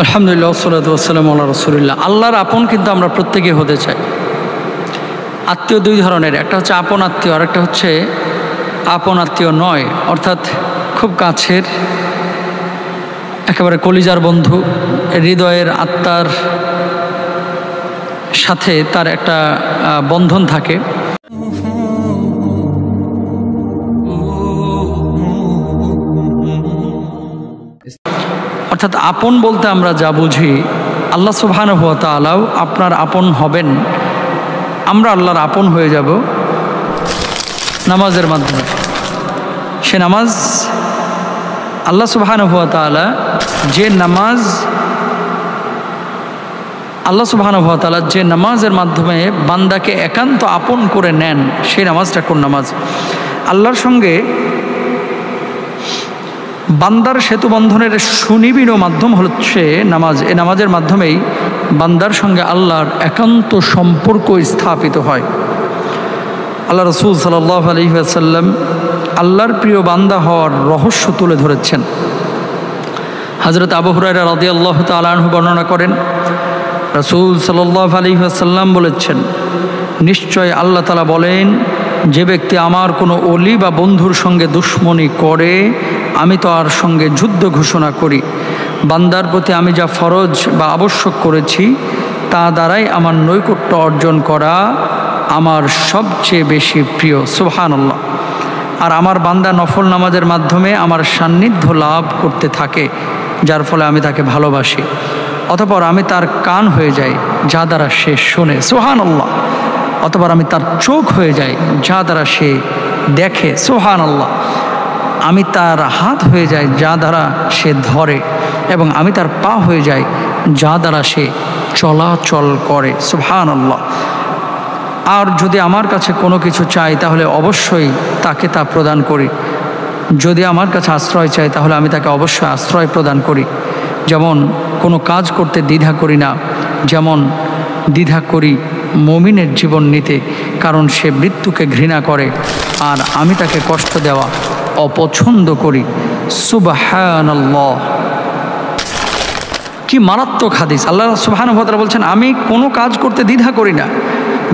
আলহামদুলিল্লাহ ওয়াসসালাতু ওয়াসসালামু আলা রাসূলিল্লাহ। আল্লাহর আপন কিন্তু আমরা প্রত্যেকে হতে চাই। আত্মীয় দুই ধরনের, একটা হচ্ছে আপন আত্মীয়, আর একটা হচ্ছে আপন আত্মীয় নয়, অর্থাৎ খুব কাছের একেবারে কলিজার বন্ধু, হৃদয়ের আত্মার সাথে তার একটা বন্ধন থাকে। অর্থাৎ আপন বলতে আমরা যা বুঝি, আল্লাহ সুবহানাহু ওয়া তাআলাও আপনার আপন হবেন, আমরা আল্লাহর আপন হয়ে যাব নামাজের মাধ্যমে। সে নামাজ আল্লাহ সুবহানাহু ওয়া তাআলা যে নামাজ আল্লাহ সুবহানাহু ওয়া তাআলা যে নামাজের মাধ্যমে বান্দাকে একান্ত আপন করে নেন, সেই নামাজটা কোন নামাজ? আল্লাহর সঙ্গে বান্দার সেতু বন্ধনের সুনিবিড় মাধ্যম হচ্ছে নামাজ। এই নামাজের মাধ্যমেই বান্দার সঙ্গে আল্লাহর একান্ত সম্পর্ক স্থাপিত হয়। আল্লাহ রাসূল সাল্লাল্লাহু আলাইহি ওয়াসাল্লাম আল্লাহর প্রিয় বান্দা হওয়ার রহস্য তুলে ধরেছেন। হযরত আবু হুরায়রা রাদিয়াল্লাহু তাআলা আনহু বর্ণনা করেন, রাসূল সাল্লাল্লাহু আলাইহি ওয়াসাল্লাম বলেছেন, নিশ্চয় আল্লাহ তাআলা বলেন, যে ব্যক্তি আমার কোনো ওলি বা বন্ধুর সঙ্গে দুশমনি করে আমি তো আর সঙ্গে যুদ্ধ ঘোষণা করি। বান্দার প্রতি আমি যা ফরজ বা আবশ্যক করেছি তা দ্বারাই আমার নৈকট্য অর্জন করা আমার সবচেয়ে বেশি প্রিয়। সুবহানাল্লাহ। আর আমার বান্দা নফল নামাজের মাধ্যমে আমার সান্নিধ্য লাভ করতে থাকে, যার ফলে আমি তাকে ভালোবাসি। অতঃপর আমি তার কান হয়ে যাই, যা দ্বারা সে শোনে। সুবহানাল্লাহ। অতঃপর আমি তার চোখ হয়ে যাই, যা দ্বারা সে দেখে। সুবহানাল্লাহ। আমি তার হাত হয়ে যাই, যা দ্বারা সে ধরে, এবং আমি তার পা হয়ে যাই, যা দ্বারা সে চলাচল করে। সুবহানাল্লাহ। আর যদি আমার কাছে কোনো কিছু চাই তাহলে অবশ্যই তাকে তা প্রদান করি। যদি আমার কাছে আশ্রয় চাই তাহলে আমি তাকে অবশ্যই আশ্রয় প্রদান করি। যেমন কোনো কাজ করতে দ্বিধা করি না, যেমন দ্বিধা করি মুমিনের জীবন নিতে, কারণ সে মৃত্যুকে ঘৃণা করে আর আমি তাকে কষ্ট দেওয়া অপছন্দ করি। সুবহানাল্লাহ। কি মারাত্মক হাদিস! আল্লাহ সুবহানাহু ওয়া তাআলা বলছেন, আমি কোনো কাজ করতে দ্বিধা করি না,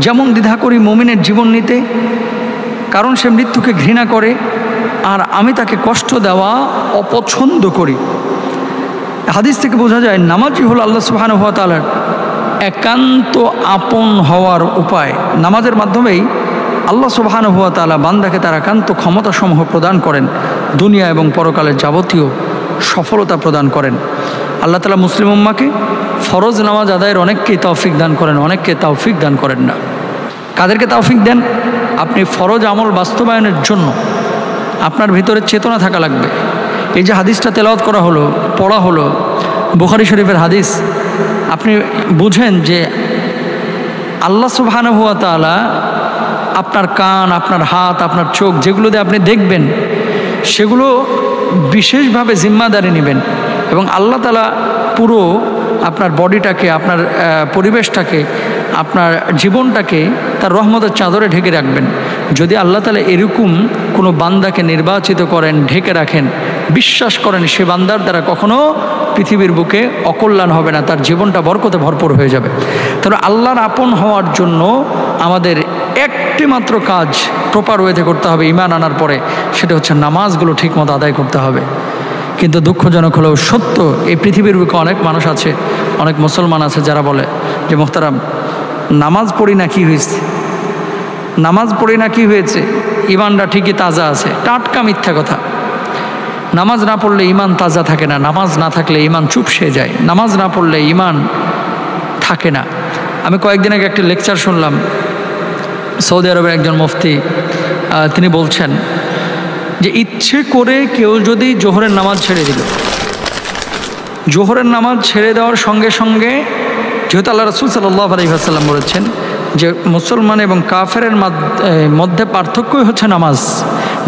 যেমন দ্বিধা করি মুমিনের জীবন নিতে, কারণ সে মৃত্যুকে ঘৃণা করে আর আমি তাকে কষ্ট দেওয়া অপছন্দ করি। হাদিস থেকে বোঝা যায় নামাজই হলো আল্লাহ সুবহানাহু ওয়া তাআলার একান্ত আপন হওয়ার উপায়। নামাজের মাধ্যমেই আল্লাহ সুবহানাহু ওয়া তাআলা বান্দাকে তার একান্ত ক্ষমতাসমূহ প্রদান করেন, দুনিয়া এবং পরকালের যাবতীয় সফলতা প্রদান করেন। আল্লাহ তাআলা মুসলিম উম্মাহকে ফরজ নামাজ আদায়ের অনেককেই তৌফিক দান করেন, অনেককে তৌফিক দান করেন না। কাদেরকে তৌফিক দেন? আপনি ফরজ আমল বাস্তবায়নের জন্য আপনার ভিতরে চেতনা থাকা লাগবে। এই যে হাদিসটা তেলাওয়াত করা হলো, পড়া হলো, বুখারী শরীফের হাদিস, আপনি বুঝেন যে আল্লাহ সুবহানাহু ওয়া তাআলা আপনার কান, আপনার হাত, আপনার চোখ, যেগুলো দিয়ে আপনি দেখবেন, সেগুলো বিশেষভাবে জিম্মাদারি নেবেন এবং আল্লাহ তাআলা পুরো আপনার বডিটাকে, আপনার পরিবেশটাকে, আপনার জীবনটাকে তার রহমতের চাদরে ঢেকে রাখবেন। যদি আল্লাহ তাআলা এরকম কোনো বান্দাকে নির্বাচিত করেন, ঢেকে রাখেন, বিশ্বাস করেন, সে বান্দার দ্বারা কখনো পৃথিবীর বুকে অকল্যাণ হবে না, তার জীবনটা বরকতে ভরপুর হয়ে যাবে। তবে আল্লাহর আপন হওয়ার জন্য আমাদের একটি মাত্র কাজ প্রপার ওয়েতে করতে হবে ঈমান আনার পরে, সেটা হচ্ছে নামাজগুলো ঠিকমতো আদায় করতে হবে। কিন্তু দুঃখজনক হলেও সত্য, এই পৃথিবীর বুকে অনেক মানুষ আছে, অনেক মুসলমান আছে যারা বলে যে মোহতারাম, নামাজ পড়ি না কি হয়েছে, নামাজ পড়ি না কি হয়েছে, ঈমানটা ঠিকই তাজা আছে। টাটকা মিথ্যা কথা। নামাজ না পড়লে ঈমান তাজা থাকে না, নামাজ না থাকলে ঈমান চুপসে যায়, নামাজ না পড়লে ঈমান থাকে না। আমি কয়েকদিন আগে একটা লেকচার শুনলাম, সৌদি আরবের একজন মুফতি, তিনি বলছেন যে ইচ্ছে করে কেউ যদি জোহরের নামাজ ছেড়ে দিল, জোহরের নামাজ ছেড়ে দেওয়ার সঙ্গে সঙ্গে, যেহেতু আল্লাহ রাসূল সাল্লাল্লাহু আলাইহি ওয়াসাল্লাম বলেছেন যে মুসলমান এবং কাফেরের মধ্যে পার্থক্যই হচ্ছে নামাজ।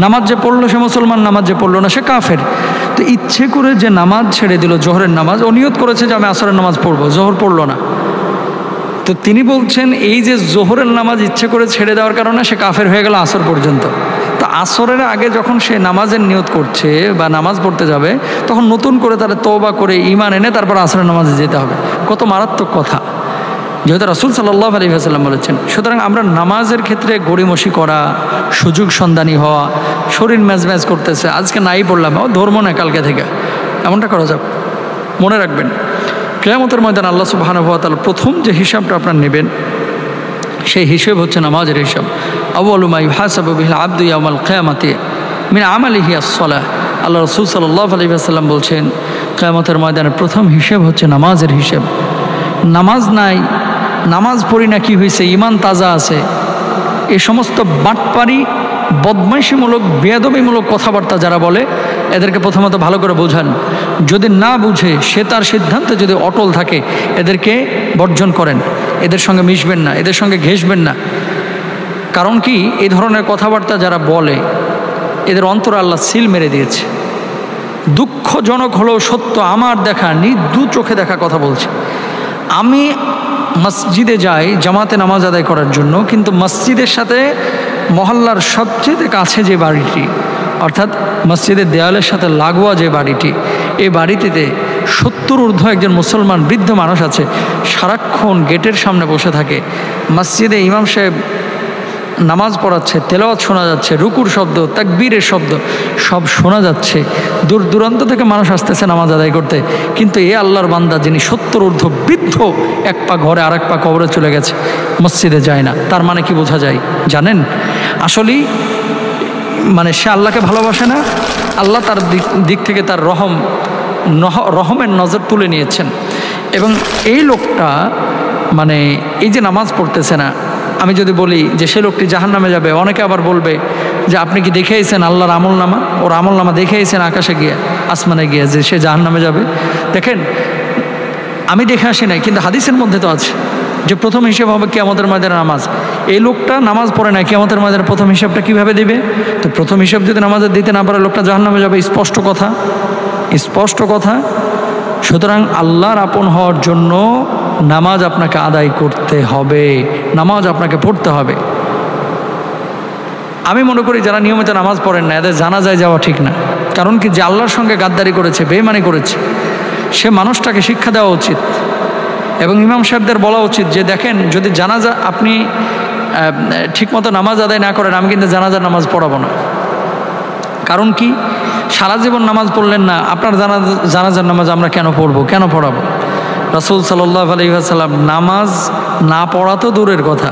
নামাজ যে পড়লো সে মুসলমান, নামাজ যে পড়লো না সে কাফের। তো ইচ্ছে করে যে নামাজ ছেড়ে দিল, জোহরের নামাজ, ও নিয়ত করেছে যে আমি আসরের নামাজ পড়বো, জোহর পড়লো না। তো তিনি বলছেন এই যে জোহরের নামাজ ইচ্ছে করে ছেড়ে দেওয়ার কারণে সে কাফের হয়ে গেল আসর পর্যন্ত। তো আসরের আগে যখন সে নামাজের নিয়ত করছে বা নামাজ পড়তে যাবে, তখন নতুন করে তাহলে তওবা করে ঈমান এনে তারপর আসরের নামাজে যেতে হবে। কত মারাত্মক কথা, যেহেতু রাসূল সাল্লাল্লাহু আলাইহি ওয়াসাল্লাম বলেছেন। সুতরাং আমরা নামাজের ক্ষেত্রে গড়িমসি করা, সুযোগ সন্ধানী হওয়া, শরীর ম্যাজ করতেছে, আজকে নাই পড়লাম, ধর্ম না কালকে থেকে, এমনটা করা যাবে। মনে রাখবেন, কিয়ামতের ময়দানে আল্লাহ সুবহানাহু ওয়া তাআলা প্রথম যে হিসাবটা আপনার নেবেন, সেই হিসেব হচ্ছে নামাজের হিসাব। আউয়ালু মা ইউহাসাবু বিহিল আবদু ইয়াউমাল কিয়ামাতি মিন আমালিহি আস-সালাহ। আল্লাহ রাসূল সাল্লাল্লাহু আলাইহি ওয়াসাল্লাম বলছেন, কিয়ামতের ময়দানে প্রথম হিসেব হচ্ছে নামাজের হিসেব। নামাজ নাই, নামাজ পড়ি না, কি হয়েছে, ঈমান তাজা আছে, এই সমস্ত বাটপারি, বদমাইশিমূলক, বেয়াদবিমূলক কথাবার্তা যারা বলে, এদেরকে প্রথমত ভালো করে বোঝান। যদি না বুঝে, সে তার সিদ্ধান্তে যদি অটল থাকে, এদেরকে বর্জন করেন, এদের সঙ্গে মিশবেন না, এদের সঙ্গে ঘেঁষবেন না। কারণ কি, এই ধরনের কথাবার্তা যারা বলে, এদের অন্তরে আল্লাহ সিল মেরে দিয়েছে। দুঃখজনক হলেও সত্য, আমার দেখা, দু চোখে দেখা কথা বলছে। আমি মসজিদে যাই জামাতে নামাজ আদায় করার জন্য, কিন্তু মসজিদের সাথে মহল্লার সবচেয়ে কাছে যে বাড়িটি, অর্থাৎ মসজিদের দেয়ালের সাথে লাগোয়া যে বাড়িটি, এই বাড়িটিতে 70 ঊর্ধ্ব একজন মুসলমান বৃদ্ধ মানুষ আছে, সারাক্ষণ গেটের সামনে বসে থাকে। মসজিদে ইমাম সাহেব নামাজ পড়াচ্ছে, তেলাওয়াত শোনা যাচ্ছে, রুকুর শব্দ, তাকবীরের শব্দ সব শোনা যাচ্ছে, দূর দূরান্ত থেকে মানুষ আসতেছে নামাজ আদায় করতে। কিন্তু এ আল্লাহর বান্দা, যিনি 70 ঊর্ধ্ব বৃদ্ধ, এক পা ঘরে আর এক পা কবরে চলে গেছে, মসজিদে যায় না। তার মানে কি বোঝা যায় জানেন? আসলেই মানে সে আল্লাহকে ভালোবাসে না, আল্লাহ তার দিক থেকে তার রহমের নজর তুলে নিয়েছেন। এবং এই লোকটা মানে এই যে নামাজ পড়তেছে না, আমি যদি বলি যে সে লোকটি জাহান্নামে যাবে, অনেকে আবার বলবে যে আপনি কি দেখে আইছেন আল্লাহর আমলনামা, ওর আমলনামা দেখে আইছেন আকাশে গিয়ে, আসমানে গিয়ে, যে সে জাহান্নামে যাবে? দেখেন, আমি দেখে আসি নাই, কিন্তু হাদিসের মধ্যে তো আছে যে প্রথম হিসেব হবে কিয়ামতের ময়দানে নামাজ। এই লোকটা নামাজ পড়ে না, কিয়ামতের ময়দানে প্রথম হিসাবটা কিভাবে দিবে? তো প্রথম হিসাব যদি নামাজের দিতে না পারে, লোকটা জাহান্নামে যাবে, স্পষ্ট কথা, স্পষ্ট কথা। সুতরাং আল্লাহর আপন হওয়ার জন্য নামাজ আপনাকে আদায় করতে হবে, নামাজ আপনাকে পড়তে হবে। আমি মনে করি যারা নিয়মিত নামাজ পড়েন না, এদের জানাজায় যাওয়া ঠিক না। কারণ কি, যে আল্লাহর সঙ্গে গাদ্দারি করেছে, বেঈমানি করেছে, সে মানুষটাকে শিক্ষা দেওয়া উচিত। এবং ইমাম সাহেবদের বলা উচিত যে দেখেন, যদি জানাজা আপনি ঠিকমতো নামাজ আদায় না করেন, আমি কিন্তু জানাজার নামাজ পড়াবো না। কারণ কি, সারা জীবন নামাজ পড়লেন না, আপনার জানাজার নামাজ আমরা কেন পড়বো, কেন পড়াবো? রাসূল সাল্লাল্লাহু আলাইহি ওয়াসাল্লাম নামাজ না পড়া তো দূরের কথা,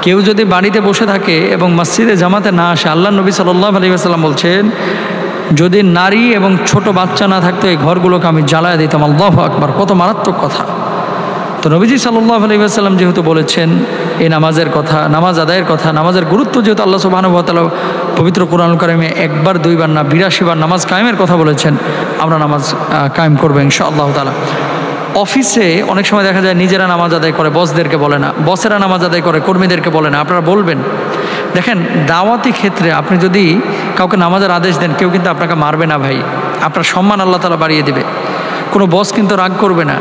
কেউ যদি বাড়িতে বসে থাকে এবং মসজিদে জামাতে না আসে, আল্লাহ নবী সাল্লাল্লাহু আলাইহি ওয়াসাল্লাম বলছেন, যদি নারী এবং ছোট বাচ্চা না থাকতো, এই ঘরগুলোকে আমি জ্বালায় দিতাম। আল্লাহু আকবার, কত মারাত্মক কথা! তো নবীজি সাল্লাল্লাহু আলাইহি ওয়াসাল্লাম যেহেতু বলেছেন এই নামাজের কথা, নামাজ আদায়ের কথা, নামাজের গুরুত্ব যেহেতু আল্লাহ সুবহানাহু ওয়া তাআলা পবিত্র কোরআনুল কারীমে একবার, দুইবার না, 82 বার নামাজ কায়েমের কথা বলেছেন, আমরা নামাজ কায়েম করবো ইনশাআল্লাহ তাআলা। অফিসে অনেক সময় দেখা যায় নিজেরা নামাজ আদায় করে, বসদেরকে বলে না, বসেরা নামাজ আদায় করে, কর্মীদেরকে বলে না। আপনারা বলবেন, দেখেন দাওয়াতি ক্ষেত্রে আপনি যদি কাউকে নামাজের আদেশ দেন, কেউ কিন্তু আপনাকে মারবে না ভাই, আপনার সম্মান আল্লাহ তাআলা বাড়িয়ে দেবে। কোনো বস কিন্তু রাগ করবে না,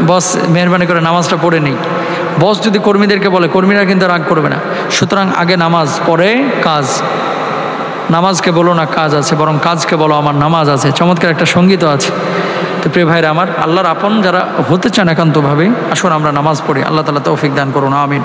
বস মেহরবানি করে নামাজটা পড়ে নেই। বস যদি কর্মীদেরকে বলে, কর্মীরা কিন্তু রাগ করবে না। সুতরাং আগে নামাজ, পরে কাজ। নামাজকে বলো না কাজ আছে, বরং কাজকে বলো আমার নামাজ আছে। চমৎকার একটা সঙ্গীত আছে। তো প্রিয় ভাইরা আমার, আল্লাহর আপন যারা হতে চান একান্তভাবে, আসুন আমরা নামাজ পড়ি। আল্লাহ তাআলা তৌফিক দান করুন, আমিন।